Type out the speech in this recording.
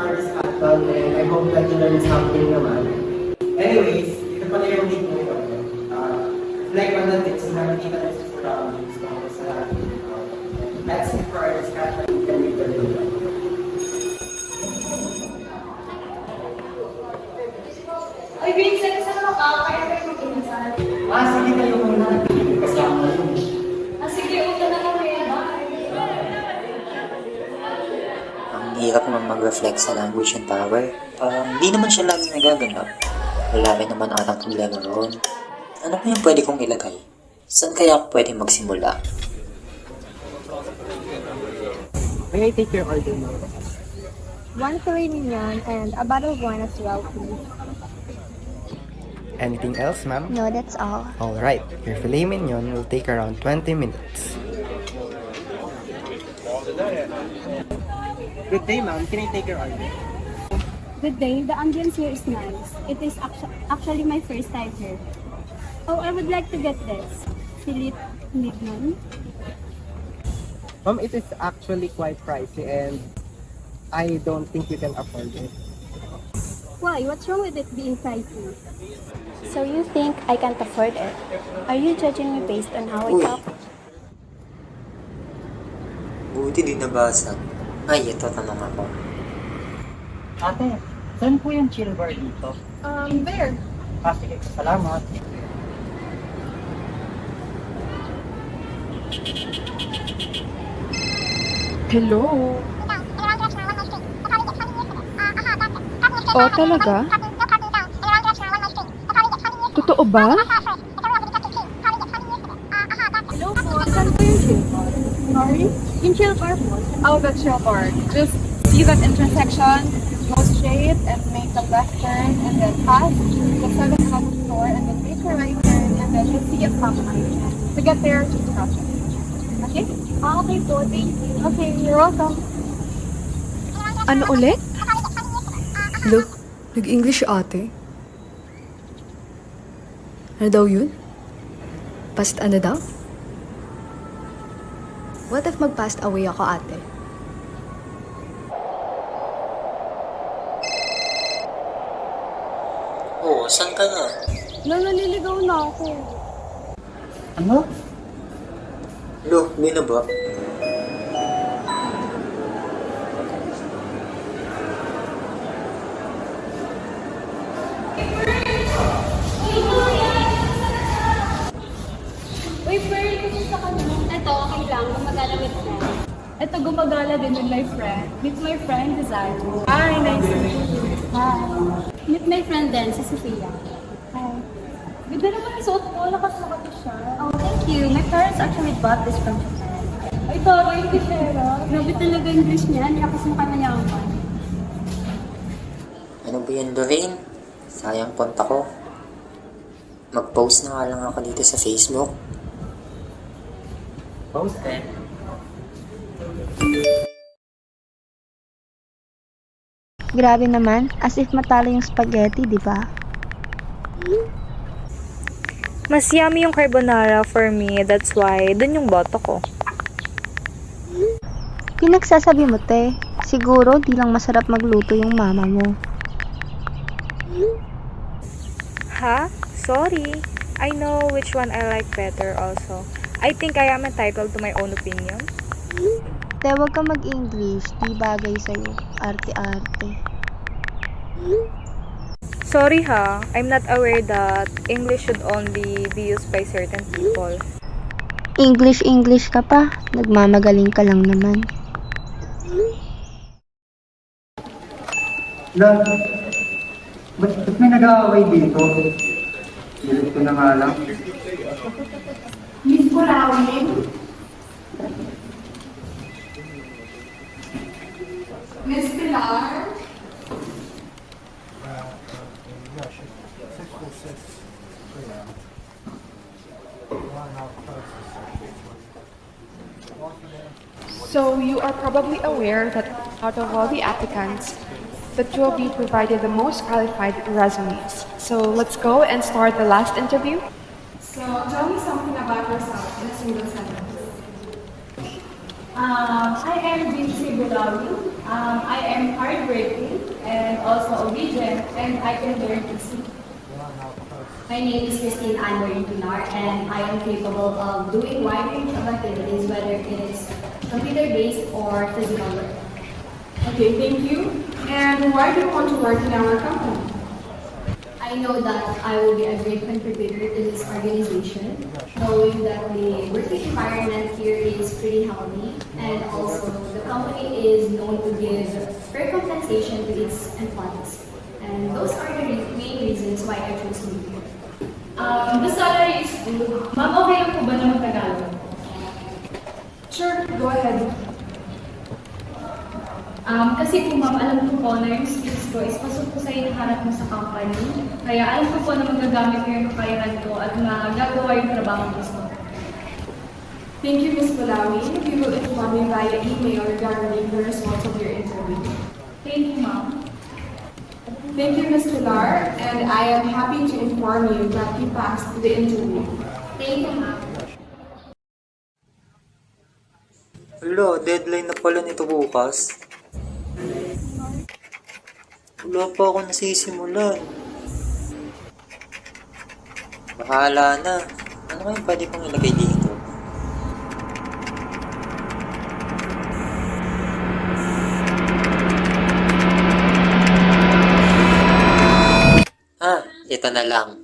our discussion and I hope that you learned something naman. Anyways, ito pala yung link mo ito. Reflect on the things na nakikita na sa surroundings mo sa that's it for our discussion. You can read the link. Ay, Vincent, saan ka? Kaya kayo mag-inasal. Sige kayo muna. Kasama yun. Sige, uta na kami. Bye. Ang hirap naman mag-reflect sa language and power. Hindi naman siya laging nagaganap. Wala rin naman atang problema roon. Ano pa yung pwede kong ilagay? Saan kaya ako pwede magsimula? May I take your order mo? 1 filet mignon and a bottle of wine as well, please. Anything else, ma'am? No, that's all. Alright, your filet mignon will take around 20 minutes. Good day, ma'am. Can I take your order? Good day. The ambience here is nice. It is actually my first time here. Oh, I would like to get this. Filet mignon. Ma'am, it is actually quite pricey and I don't think you can afford it. Why? What's wrong with it being pricey? So you think I can't afford it? Are you judging me based on how I Uy. talk? Buti din nabasa. Ay, ito tanong ako. Ate, saan po yung chill bar dito? There. Sige, salamat. Hello? Oh, talaga? Totoo ba? Hello po. Saan po yung chill bar? Sorry? Yung chill bar po. Oh, the chill bar. Just see that intersection, go straight and make a left turn and then pass the 7-Eleven store and then make a right turn and then you'll see a stop sign. To get there, just cross it. Okay? Okay po, thank you. Okay, you're welcome. Ano ulit? Look, nag-English ate. Ano daw yun? Past ano daw? What if mag-passed away ako ate? Oh, saan ka na? Naliligaw na ako. Ano? Lo, hindi na ba? Uy, Pearl, kumusta ka na? Ito, okay lang. Gumagala with friend. Ito, gumagala din with my friend. Meet my friend, Desiree. Hi, nice to meet you. Hi. Meet my friend din, si Sophia. Hi. Ganda naman yung suot ko. Lakas-lakas siya. Oh, thank you. My parents actually bought this from Japan. Ay, toro yung tishera. Grabe talaga English niya. Hindi ako sumukha mayaman. Ano ba yan, Lorraine? Sayang punta ko. Mag-post na nga lang ako dito sa Facebook. Post eh. Grabe naman, as if matalo yung spaghetti, di ba? Mas yummy yung carbonara for me. That's why, dun yung boto ko. Pinagsasabi mo, te. Siguro, di lang masarap magluto yung mama mo. Ha? Sorry. I know which one I like better also. I think I am entitled to my own opinion. Te, wag ka mag-English. Di bagay sa'yo. Arte-arte. Sorry ha, I'm not aware that English should only be used by certain people. English ka pa. Nagmamagaling ka lang naman. Love, ba't may nag-aaway dito? Bilip ko na nga lang. Miss Kulawin. Miss Pilar. So you are probably aware that out of all the applicants, the two of you provided the most qualified resumes. So let's go and start the last interview. So, tell me something about yourself in a single sentence. I am Jinsi Bulawi. I am hardworking and also obedient, and I can learn to see. My name is Christine Anne-Marie Pinar, and I am capable of doing wide range of activities, whether it is computer-based or physical work. Okay, thank you. And why do you want to work in our company? I know that I will be a great contributor to this organization, knowing that the working environment here is pretty healthy, and also the company is known to give fair compensation to its employees. And those are the main reasons why I chose to be here. The salary is good. Ma'am, okay lang po ba na mag-Tagalog? Sure, go ahead. Kasi po ma'am, alam ko po na yung skills ko is pasok po sa hinahanap mo sa company. Kaya alam ko po na magagamit ko yung kakayahan ko at magagawa yung trabaho ko sa company. Thank you, Ms. Bulawi. We will inform you via email regarding the results of your interview. Thank you, ma'am. Thank you, Ms. Pilar, and I am happy to inform you that you passed the interview. Thank you, ma'am. Hala, deadline na pala nito bukas. Wala pa ako nasisimulan. Bahala na. Ano kayong pwede kong ilagay dito? Ito na lang.